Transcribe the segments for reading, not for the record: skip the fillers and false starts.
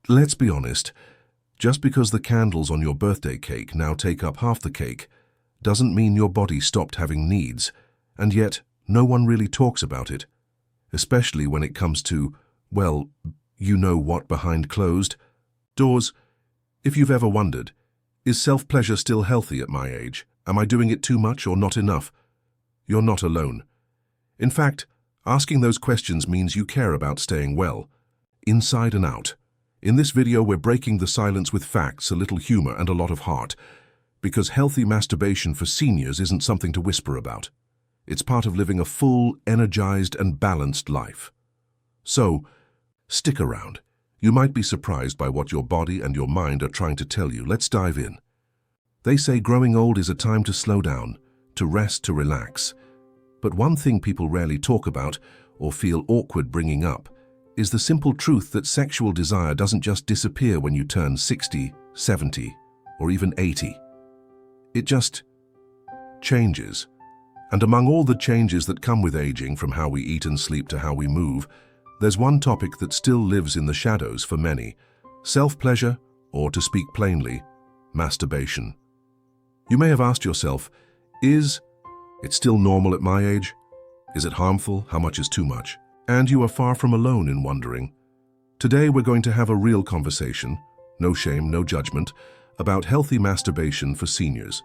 Let's be honest, just because the candles on your birthday cake now take up half the cake doesn't mean your body stopped having needs, and yet no one really talks about it, especially when it comes to, well, you know what, behind closed doors. If you've ever wondered, is self-pleasure still healthy at my age? Am I doing it too much or not enough? You're not alone. In fact, asking those questions means you care about staying well, inside and out. In this video, we're breaking the silence with facts, a little humor, and a lot of heart, because healthy masturbation for seniors isn't something to whisper about. It's part of living a full, energized, and balanced life. So, stick around. You might be surprised by what your body and your mind are trying to tell you. Let's dive in. They say growing old is a time to slow down, to rest, to relax. But one thing people rarely talk about, or feel awkward bringing up, is the simple truth that sexual desire doesn't just disappear when you turn 60, 70, or even 80. It just changes. And among all the changes that come with aging, from how we eat and sleep to how we move, there's one topic that still lives in the shadows for many: self-pleasure, or to speak plainly, masturbation. You may have asked yourself, is it still normal at my age? Is it harmful? How much is too much? And you are far from alone in wondering. Today we're going to have a real conversation, no shame, no judgment, about healthy masturbation for seniors.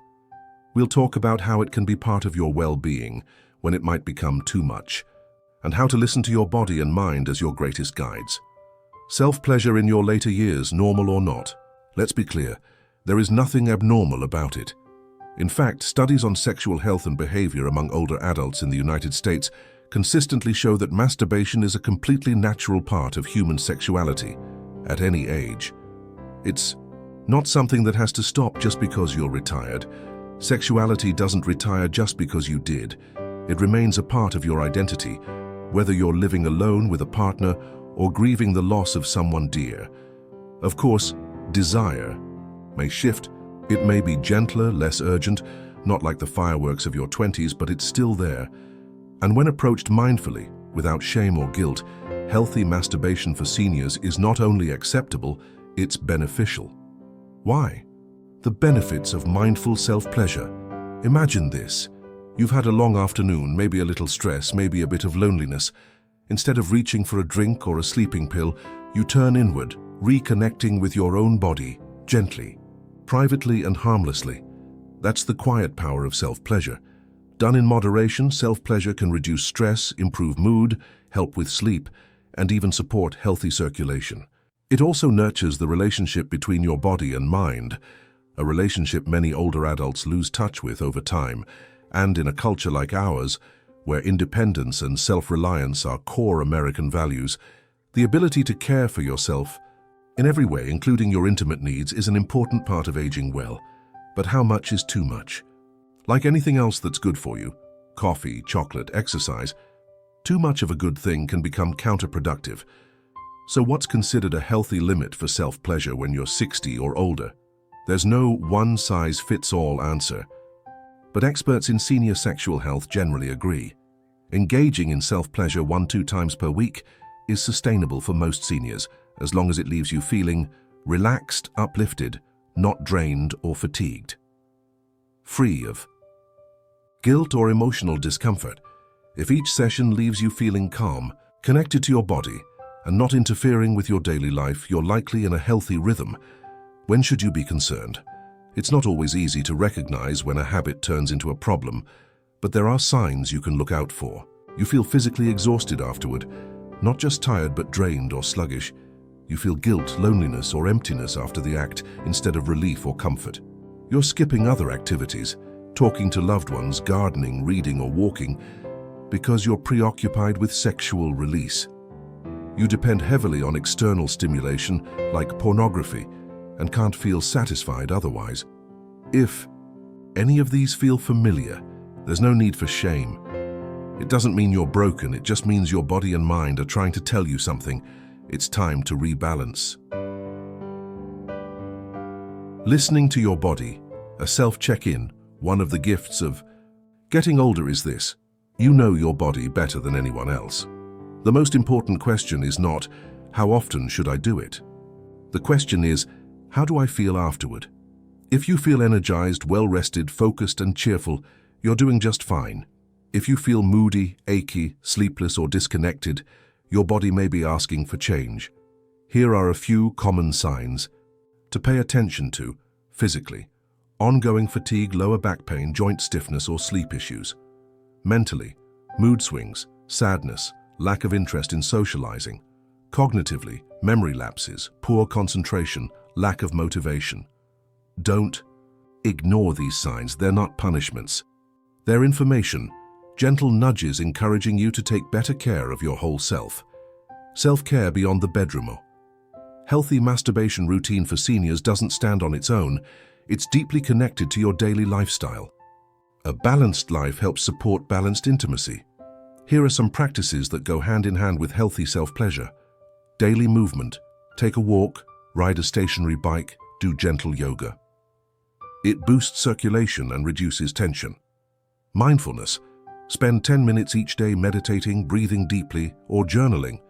We'll talk about how it can be part of your well-being when it might become too much, and how to listen to your body and mind as your greatest guides. Self-pleasure in your later years, normal or not. Let's be clear, there is nothing abnormal about it. In fact, studies on sexual health and behavior among older adults in the United States consistently show that masturbation is a completely natural part of human sexuality, at any age. It's not something that has to stop just because you're retired. Sexuality doesn't retire just because you did. It remains a part of your identity, whether you're living alone with a partner or grieving the loss of someone dear. Of course, desire may shift. It may be gentler, less urgent, not like the fireworks of your 20s, but it's still there. And when approached mindfully, without shame or guilt, healthy masturbation for seniors is not only acceptable, it's beneficial. Why? The benefits of mindful self-pleasure. Imagine this. You've had a long afternoon, maybe a little stress, maybe a bit of loneliness. Instead of reaching for a drink or a sleeping pill, you turn inward, reconnecting with your own body, gently, privately and harmlessly. That's the quiet power of self-pleasure. Done in moderation, self-pleasure can reduce stress, improve mood, help with sleep, and even support healthy circulation. It also nurtures the relationship between your body and mind, a relationship many older adults lose touch with over time. And in a culture like ours, where independence and self-reliance are core American values, the ability to care for yourself in every way, including your intimate needs, is an important part of aging well. But how much is too much? Like anything else that's good for you, coffee, chocolate, exercise, too much of a good thing can become counterproductive. So what's considered a healthy limit for self-pleasure when you're 60 or older? There's no one-size-fits-all answer. But experts in senior sexual health generally agree. Engaging in self-pleasure 1-2 times per week is sustainable for most seniors, as long as it leaves you feeling relaxed, uplifted, not drained or fatigued. Free of guilt or emotional discomfort. If each session leaves you feeling calm, connected to your body, and not interfering with your daily life, you're likely in a healthy rhythm. When should you be concerned? It's not always easy to recognize when a habit turns into a problem, but there are signs you can look out for. You feel physically exhausted afterward, not just tired but drained or sluggish. You feel guilt, loneliness, or emptiness after the act instead of relief or comfort. You're skipping other activities, talking to loved ones, gardening, reading, or walking, because you're preoccupied with sexual release. You depend heavily on external stimulation, like pornography, and can't feel satisfied otherwise. If any of these feel familiar, there's no need for shame. It doesn't mean you're broken, it just means your body and mind are trying to tell you something. It's time to rebalance. Listening to your body, a self-check-in, one of the gifts of getting older is this: you know your body better than anyone else. The most important question is not, how often should I do it? The question is, how do I feel afterward? If you feel energized, well-rested, focused, and cheerful, you're doing just fine. If you feel moody, achy, sleepless, or disconnected, your body may be asking for change. Here are a few common signs to pay attention to physically: ongoing fatigue, lower back pain, joint stiffness, or sleep issues. Mentally: mood swings, sadness, lack of interest in socializing. Cognitively: memory lapses, poor concentration, lack of motivation. Don't ignore these signs. They're not punishments. They're information, gentle nudges encouraging you to take better care of your whole self. Self-care beyond the bedroom. Healthy masturbation routine for seniors doesn't stand on its own. It's deeply connected to your daily lifestyle. A balanced life helps support balanced intimacy. Here are some practices that go hand in hand with healthy self-pleasure. Daily movement: take a walk, ride a stationary bike, do gentle yoga. It boosts circulation and reduces tension. Mindfulness: spend 10 minutes each day meditating, breathing deeply, or journaling.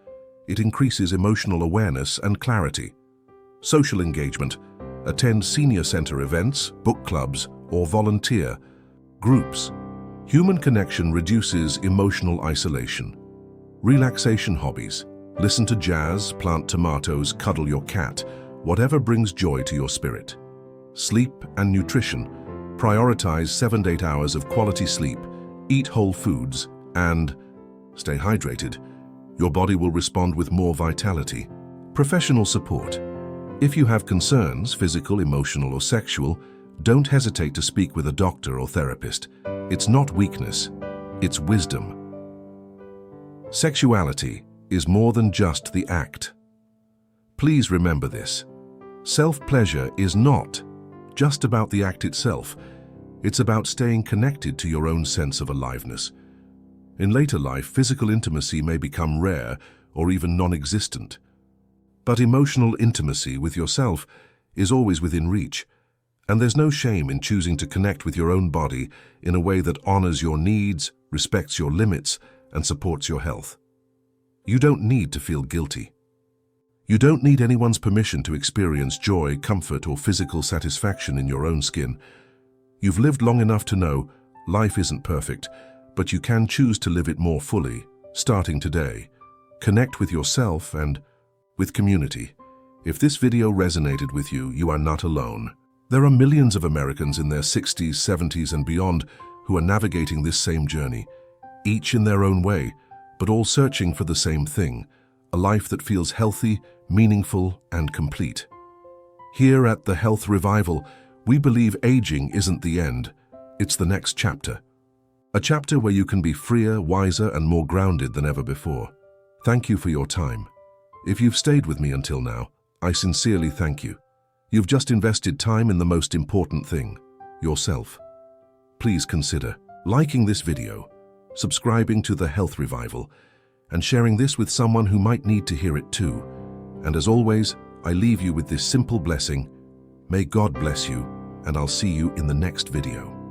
It increases emotional awareness and clarity. Social engagement: attend senior center events, book clubs, or volunteer groups. Human connection reduces emotional isolation. Relaxation hobbies: listen to jazz, plant tomatoes, cuddle your cat, whatever brings joy to your spirit. Sleep and nutrition: prioritize 7 to 8 hours of quality sleep, eat whole foods, and stay hydrated. Your body will respond with more vitality. Professional support: if you have concerns, physical, emotional, or sexual, don't hesitate to speak with a doctor or therapist. It's not weakness, it's wisdom. Sexuality is more than just the act. Please remember this. Self-pleasure is not just about the act itself. It's about staying connected to your own sense of aliveness. In later life, physical intimacy may become rare or even non-existent. But emotional intimacy with yourself is always within reach, and there's no shame in choosing to connect with your own body in a way that honors your needs, respects your limits, and supports your health. You don't need to feel guilty. You don't need anyone's permission to experience joy, comfort, or physical satisfaction in your own skin. You've lived long enough to know life isn't perfect, but you can choose to live it more fully, starting today. Connect with yourself and with community. If this video resonated with you, you are not alone. There are millions of Americans in their 60s, 70s, and beyond who are navigating this same journey, each in their own way, but all searching for the same thing: a life that feels healthy, meaningful, and complete. Here at the Health Revival, we believe aging isn't the end, it's the next chapter. A chapter where you can be freer, wiser, and more grounded than ever before. Thank you for your time. If you've stayed with me until now, I sincerely thank you. You've just invested time in the most important thing: yourself. Please consider liking this video, subscribing to the Health Revival, and sharing this with someone who might need to hear it too. And as always, I leave you with this simple blessing: may God bless you, and I'll see you in the next video.